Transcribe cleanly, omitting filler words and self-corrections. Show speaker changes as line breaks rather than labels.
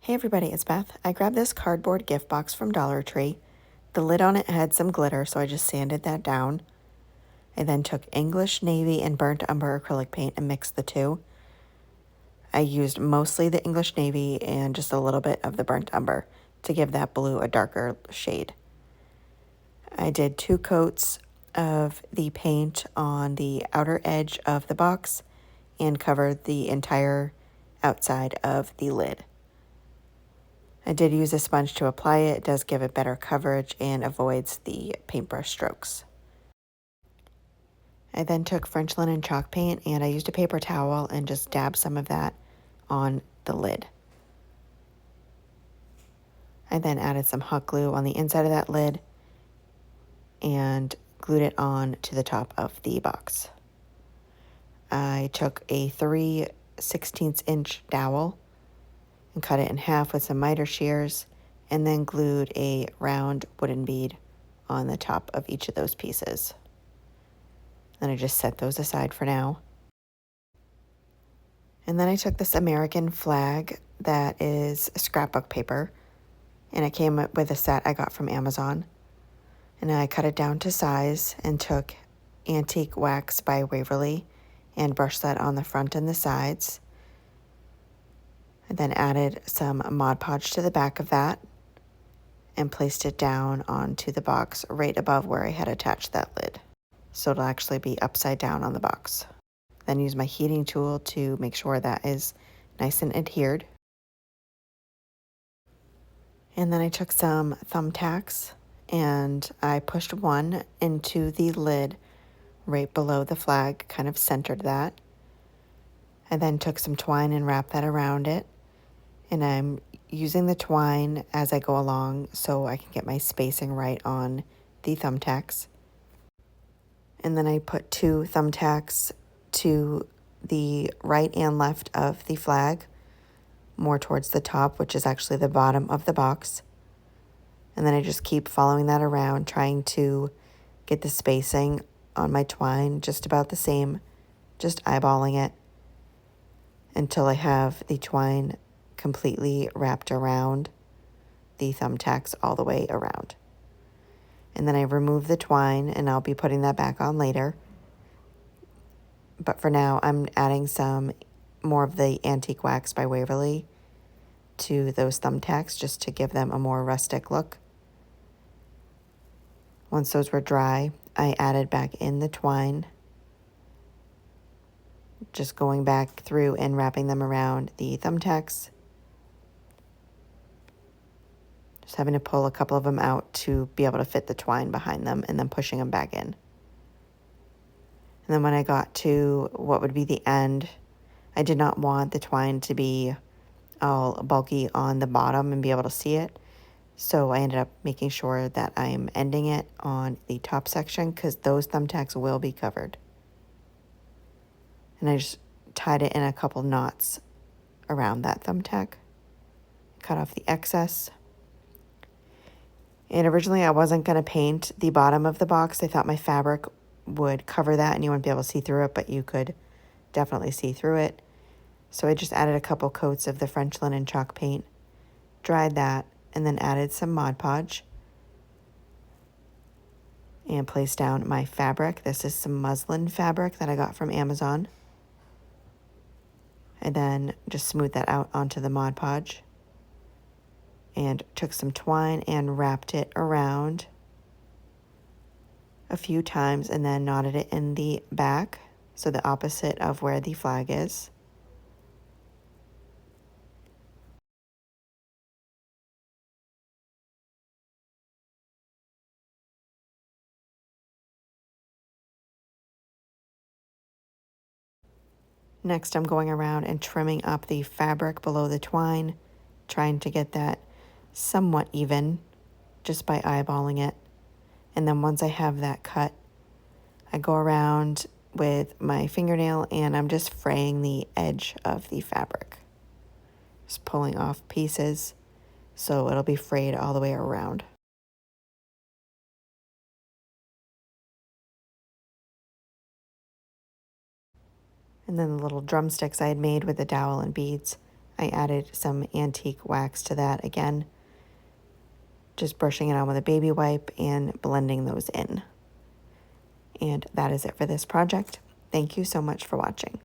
Hey everybody, it's Beth. I grabbed this cardboard gift box from Dollar Tree. The lid on it had some glitter, so I just sanded that down. I then took English Navy and Burnt Umber acrylic paint and mixed the two. I used mostly the English Navy and just a little bit of the Burnt Umber to give that blue a darker shade. I did 2 coats of the paint on the outer edge of the box and covered the entire outside of the lid. I did use a sponge to apply it. It does give it better coverage and avoids the paintbrush strokes. I then took French linen chalk paint and I used a paper towel and just dabbed some of that on the lid. I then added some hot glue on the inside of that lid and glued it on to the top of the box. I took a 3/16" dowel and cut it in half with some miter shears and then glued a round wooden bead on the top of each of those pieces. Then I just set those aside for now. And then I took this American flag that is scrapbook paper, and it came with a set I got from Amazon. And I cut it down to size and took Antique Wax by Waverly and brushed that on the front and the sides. I then added some Mod Podge to the back of that and placed it down onto the box right above where I had attached that lid. So it'll actually be upside down on the box. Then use my heating tool to make sure that is nice and adhered. And then I took some thumbtacks and I pushed one into the lid right below the flag, kind of centered that. I then took some twine and wrapped that around it. And I'm using the twine as I go along so I can get my spacing right on the thumbtacks. And then I put 2 thumbtacks to the right and left of the flag, more towards the top, which is actually the bottom of the box. And then I just keep following that around, trying to get the spacing on my twine just about the same, just eyeballing it until I have the twine completely wrapped around the thumbtacks all the way around. And then I remove the twine and I'll be putting that back on later. But for now, I'm adding some more of the Antique Wax by Waverly to those thumbtacks just to give them a more rustic look. Once those were dry, I added back in the twine, just going back through and wrapping them around the thumbtacks. Just having to pull a couple of them out to be able to fit the twine behind them and then pushing them back in. And then when I got to what would be the end, I did not want the twine to be all bulky on the bottom and be able to see it. So I ended up making sure that I'm ending it on the top section because those thumbtacks will be covered. And I just tied it in a couple knots around that thumbtack. Cut off the excess. And originally I wasn't going to paint the bottom of the box. I thought my fabric would cover that and you wouldn't be able to see through it, but you could definitely see through it. So I just added a couple coats of the French linen chalk paint, dried that, and then added some Mod Podge and placed down my fabric. This is some muslin fabric that I got from Amazon. And then just smoothed that out onto the Mod Podge and took some twine and wrapped it around a few times and then knotted it in the back, so the opposite of where the flag is. Next, I'm going around and trimming up the fabric below the twine, trying to get that somewhat even just by eyeballing it. And then once I have that cut, I go around with my fingernail and I'm just fraying the edge of the fabric. Just pulling off pieces so it'll be frayed all the way around. And then the little drumsticks I had made with the dowel and beads, I added some antique wax to that again, just brushing it on with a baby wipe and blending those in. And that is it for this project. Thank you so much for watching.